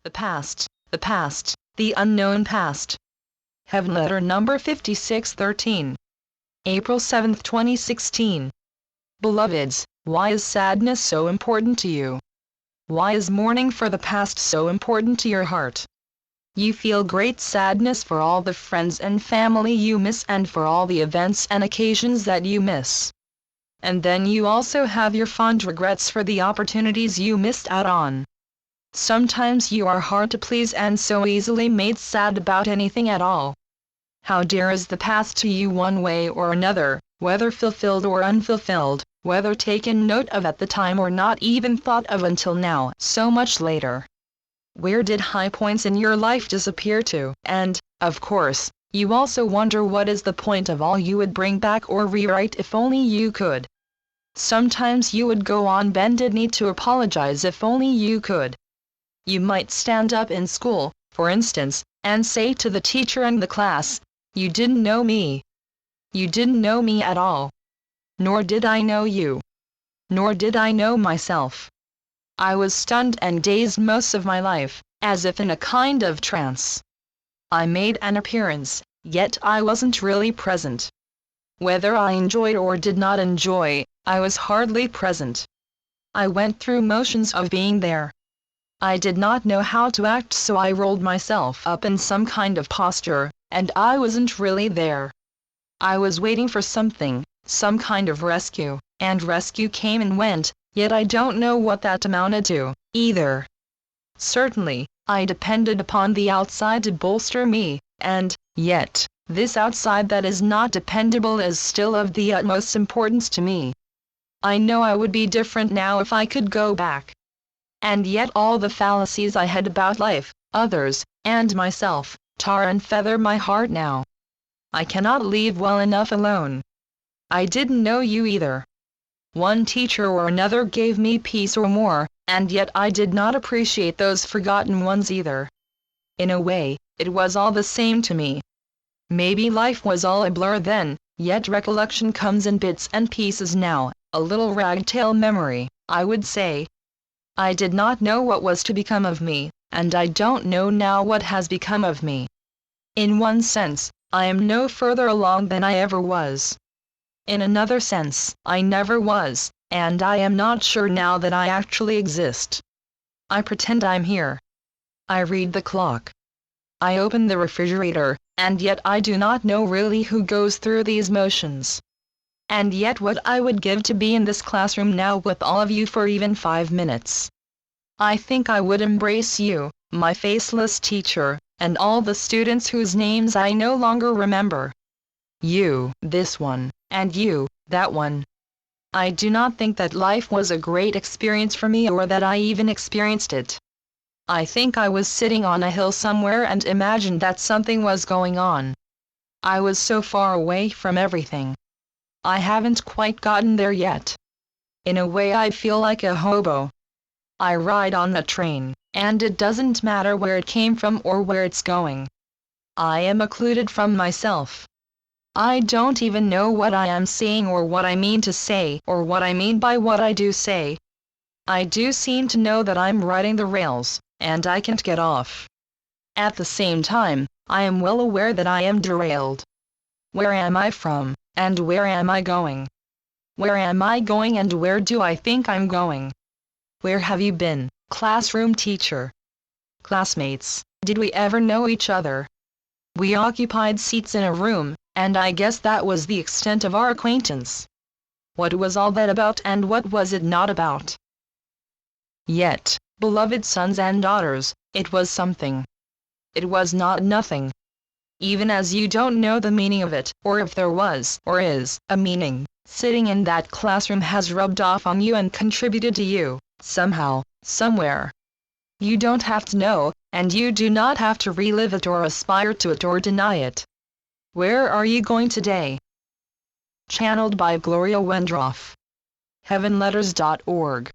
The past, the unknown past. Heavenletter number 5613. April 7, 2016. Beloveds, why is sadness so important to you? Why is mourning for the past so important to your heart? You feel great sadness for all the friends and family you miss and for all the events and occasions that you miss. And then you also have your fond regrets for the opportunities you missed out on. Sometimes you are hard to please and so easily made sad about anything at all. How dear is the past to you one way or another, whether fulfilled or unfulfilled, whether taken note of at the time or not even thought of until now, so much later. Where did high points in your life disappear to? And, of course, you also wonder what is the point of all you would bring back or rewrite if only you could. Sometimes you would go on bended knee to apologize if only you could. You might stand up in school, for instance, and say to the teacher and the class, "You didn't know me. You didn't know me at all. Nor did I know you. Nor did I know myself. I was stunned and dazed most of my life, as if in a kind of trance. I made an appearance, yet I wasn't really present. Whether I enjoyed or did not enjoy, I was hardly present. I went through motions of being there. I did not know how to act, so I rolled myself up in some kind of posture, and I wasn't really there. I was waiting for something, some kind of rescue, and rescue came and went, yet I don't know what that amounted to, either. Certainly, I depended upon the outside to bolster me, and, yet, this outside that is not dependable is still of the utmost importance to me. I know I would be different now if I could go back. And yet all the fallacies I had about life, others, and myself, tar and feather my heart now. I cannot leave well enough alone. I didn't know you either. One teacher or another gave me peace or more, and yet I did not appreciate those forgotten ones either. In a way, it was all the same to me. Maybe life was all a blur then, yet recollection comes in bits and pieces now, a little ragtail memory, I would say. I did not know what was to become of me, and I don't know now what has become of me. In one sense, I am no further along than I ever was. In another sense, I never was, and I am not sure now that I actually exist. I pretend I'm here. I read the clock. I open the refrigerator, and yet I do not know really who goes through these motions. And yet what I would give to be in this classroom now with all of you for even 5 minutes. I think I would embrace you, my faceless teacher, and all the students whose names I no longer remember. You, this one, and you, that one. I do not think that life was a great experience for me or that I even experienced it. I think I was sitting on a hill somewhere and imagined that something was going on. I was so far away from everything. I haven't quite gotten there yet. In a way I feel like a hobo. I ride on a train, and it doesn't matter where it came from or where it's going. I am occluded from myself. I don't even know what I am saying or what I mean to say or what I mean by what I do say. I do seem to know that I'm riding the rails, and I can't get off. At the same time, I am well aware that I am derailed. Where am I from, and where am I going? Where am I going and where do I think I'm going? Where have you been, classroom teacher? Classmates, did we ever know each other? We occupied seats in a room, and I guess that was the extent of our acquaintance. What was all that about and what was it not about? Yet, beloved sons and daughters, it was something. It was not nothing. Even as you don't know the meaning of it, or if there was, or is, a meaning, sitting in that classroom has rubbed off on you and contributed to you, somehow, somewhere. You don't have to know, and you do not have to relive it or aspire to it or deny it. Where are you going today? Channeled by Gloria Wendroff. Heavenletters.org